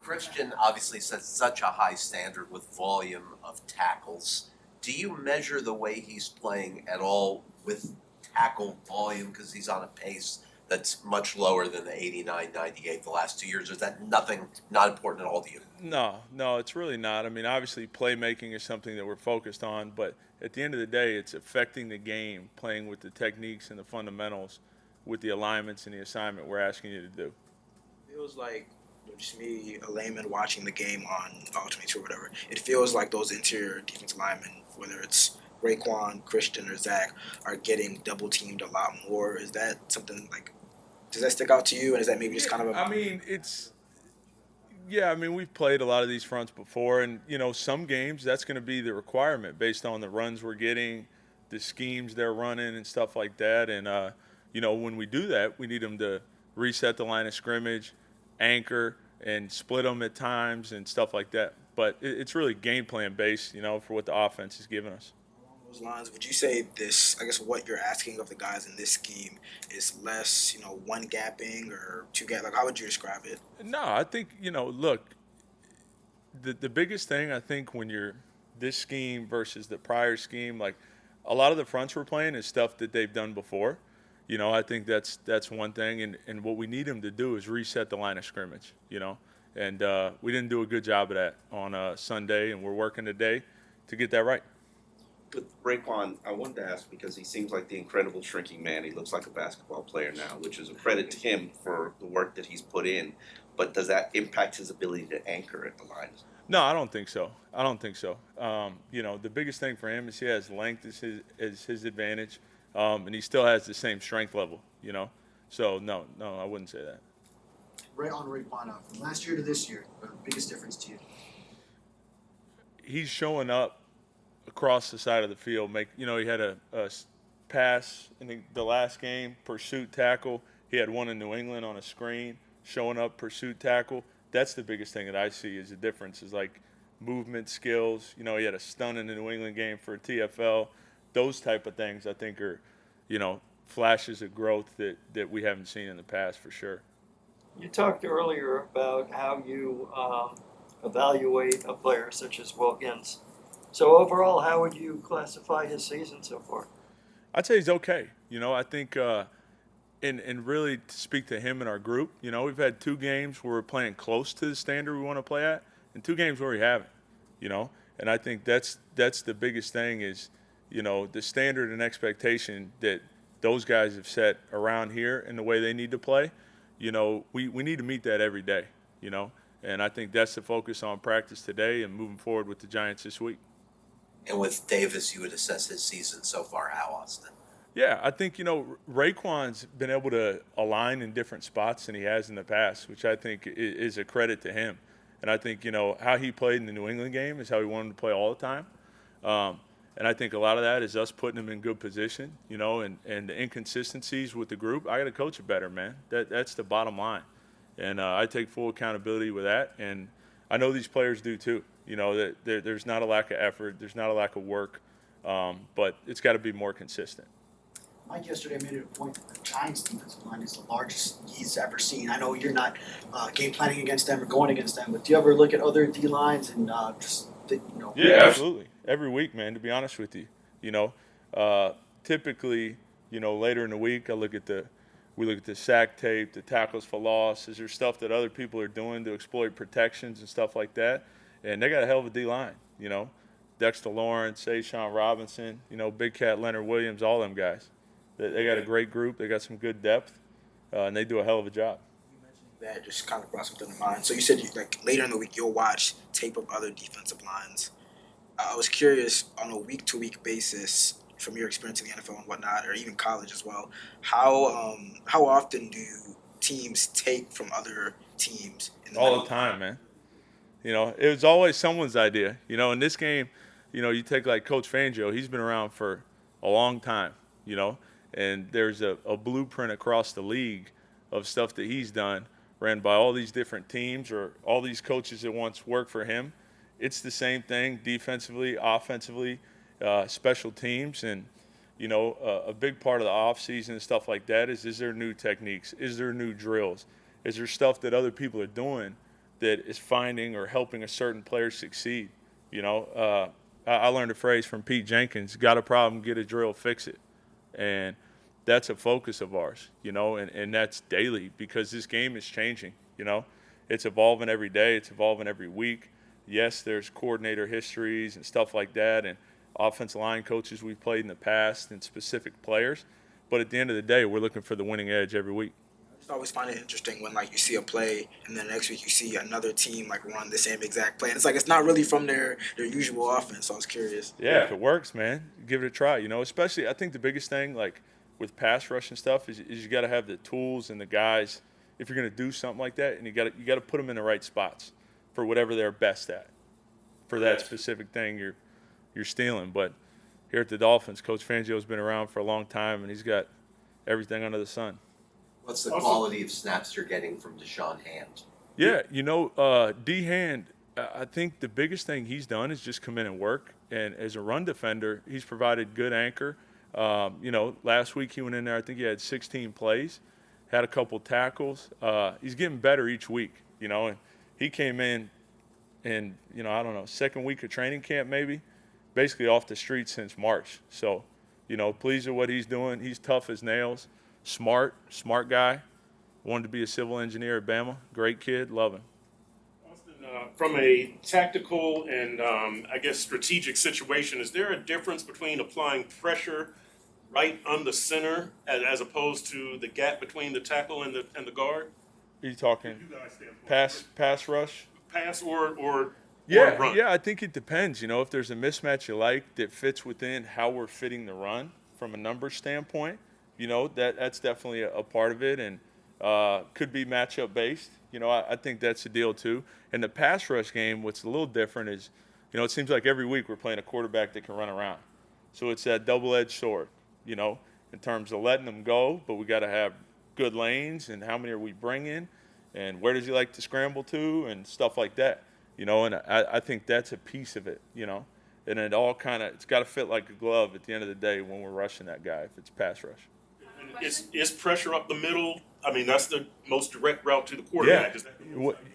Christian obviously sets such a high standard with volume of tackles. Do you measure the way he's playing at all with tackle volume because he's on a pace that's much lower than the 89, 98 the last 2 years? Or is that not important at all to you? No, it's really not. I mean, obviously, playmaking is something that we're focused on, but at the end of the day, it's affecting the game, playing with the techniques and the fundamentals, with the alignments and the assignment we're asking you to do. Feels like just me, a layman watching the game on all 22 or whatever. It feels like those interior defensive linemen, whether it's Raekwon, Christian, or Zach, are getting double teamed a lot more. Is that something like? Does that stick out to you? And is that maybe just Yeah, kind of I a mean, yeah, I mean, we've played a lot of these fronts before, and some games that's going to be the requirement based on the runs we're getting, the schemes they're running, and stuff like that. And when we do that, we need them to reset the line of scrimmage, anchor, and split them at times and stuff like that. But it's really game plan based, for what the offense is giving us. those lines? Would you say this? I guess what you're asking of the guys in this scheme is less, one gapping or two gap. Like, how would you describe it? No, I think look, the biggest thing I think when you're this scheme versus the prior scheme, like a lot of the fronts we're playing is stuff that they've done before. I think that's one thing, and what we need them to do is reset the line of scrimmage. And we didn't do a good job of that on Sunday, and we're working today to get that right. With Raekwon, I wanted to ask because he seems like the incredible shrinking man. He looks like a basketball player now, which is a credit to him for the work that he's put in. But does that impact his ability to anchor at the line? No, I don't think so. I don't think so. The biggest thing for him is he has length as his advantage, and he still has the same strength level. So no, I wouldn't say that. Right on Raekwon, from last year to this year, the biggest difference to you? He's showing up across the side of the field. He had a pass in the last game, pursuit tackle. He had one in New England on a screen, showing up, pursuit tackle. That's the biggest thing that I see is the difference is like movement skills. He had a stun in the New England game for a TFL. Those type of things I think are, flashes of growth that we haven't seen in the past for sure. You talked earlier about how you evaluate a player such as Wilkins. So overall, how would you classify his season so far? I'd say he's okay. I think, and really to speak to him and our group, we've had 2 games where we're playing close to the standard we want to play at, and 2 games where we haven't. And I think that's the biggest thing is, the standard and expectation that those guys have set around here and the way they need to play. We need to meet that every day. And I think that's the focus on practice today and moving forward with the Giants this week. And with Davis, you would assess his season so far how, Austin? Yeah, I think, Raekwon's been able to align in different spots than he has in the past, which I think is a credit to him. And I think, how he played in the New England game is how he wanted to play all the time. And I think a lot of that is us putting him in good position, and the inconsistencies with the group. I got to coach it better, man. That's the bottom line. And I take full accountability with that. And I know these players do too. That there's not a lack of effort. There's not a lack of work. But it's got to be more consistent. Mike yesterday made it a point that the Giants' defensive line is the largest he's ever seen. I know you're not game planning against them or going against them, but do you ever look at other D lines and Yeah, absolutely. Every week, man. To be honest with you, typically, later in the week, we look at the sack tape, the tackles for loss. Is there stuff that other people are doing to exploit protections and stuff like that? And they got a hell of a D line. Dexter Lawrence, Sean Robinson, Big Cat Leonard Williams, all them guys. They got a great group. They got some good depth, and they do a hell of a job. That just kind of brought something to mind. So you said later in the week you'll watch tape of other defensive lines. I was curious on a week-to-week basis from your experience in the NFL and whatnot, or even college as well. How often do teams take from other teams? All the time, man. It was always someone's idea. In this game, you take like Coach Fangio. He's been around for a long time. And there's a blueprint across the league of stuff that he's done, ran by all these different teams or all these coaches that once worked for him. It's the same thing defensively, offensively, special teams. And, a big part of the offseason and stuff like that is there new techniques? Is there new drills? Is there stuff that other people are doing that is finding or helping a certain player succeed. You know, I learned a phrase from Pete Jenkins: "Got a problem, get a drill, fix it," and that's a focus of ours. You know, and that's daily because this game is changing. You know, it's evolving every day. It's evolving every week. Yes, there's coordinator histories and stuff like that, and offensive line coaches we've played in the past and specific players. But at the end of the day, we're looking for the winning edge every week. I just always find it interesting when like you see a play and then next week you see another team like run the same exact play. And it's like it's not really from their usual offense. So I was curious. Yeah, if it works, man, give it a try. You know, especially I think the biggest thing, like with pass rush and stuff, is you got to have the tools and the guys. If you're going to do something like that, and you got to put them in the right spots for whatever they're best at, for that specific thing you're stealing. But here at the Dolphins, Coach Fangio's been around for a long time, and he's got everything under the sun. What's the quality of snaps you're getting from Deshaun Hand? Yeah, you know, D Hand, I think the biggest thing he's done is just come in and work. And as a run defender, he's provided good anchor. You know, last week he went in there, I think he had 16 plays, had a couple tackles. He's getting better each week, you know, and he came in, you know, I don't know, second week of training camp maybe, basically off the street since March. So, you know, pleased with what he's doing. He's tough as nails, smart guy. Wanted to be a civil engineer at Bama. Great kid, love him. Austin, from a tactical and I guess strategic situation, is there a difference between applying pressure right on the center as opposed to the gap between the tackle and the guard? Are you talking You guys stand for pass rush? pass or run? Yeah, I think it depends. You know, if there's a mismatch you like that fits within how we're fitting the run from a numbers standpoint, you know, that's definitely a part of it, and could be matchup based. You know, I think that's the deal too. In the pass rush game, what's a little different is, you know, it seems like every week we're playing a quarterback that can run around. So it's that double-edged sword, you know, in terms of letting them go, but we got to have good lanes and how many are we bringing and where does he like to scramble to and stuff like that, you know, and I think that's a piece of it, you know, and it all kind of, it's got to fit like a glove at the end of the day when we're rushing that guy if it's pass rush. And is pressure up the middle? I mean, that's the most direct route to the quarterback. Yeah. Is that the most ideal?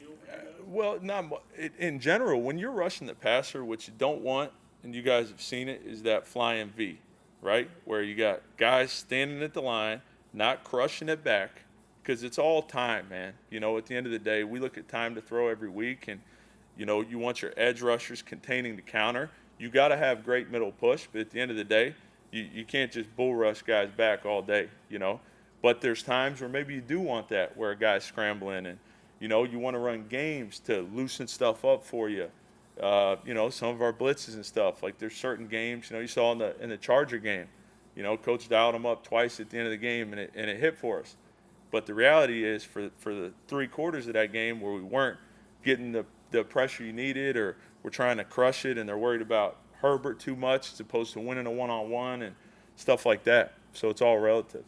Well, in general, when you're rushing the passer, what you don't want, and you guys have seen it, is that flying V, right? Where you got guys standing at the line, not crushing it back, because it's all time, man. You know, at the end of the day, we look at time to throw every week, and, you know, you want your edge rushers containing the counter. You got to have great middle push, but at the end of the day, you can't just bull rush guys back all day, you know. But there's times where maybe you do want that, where a guy's scrambling and, you know, you want to run games to loosen stuff up for you. You know, some of our blitzes and stuff. Like there's certain games, you know, you saw in the Charger game, you know, coach dialed them up twice at the end of the game and it hit for us. But the reality is for the 3 quarters of that game where we weren't getting the pressure you needed, or we're trying to crush it and they're worried about Herbert too much as opposed to winning a one-on-one and stuff like that. So it's all relative.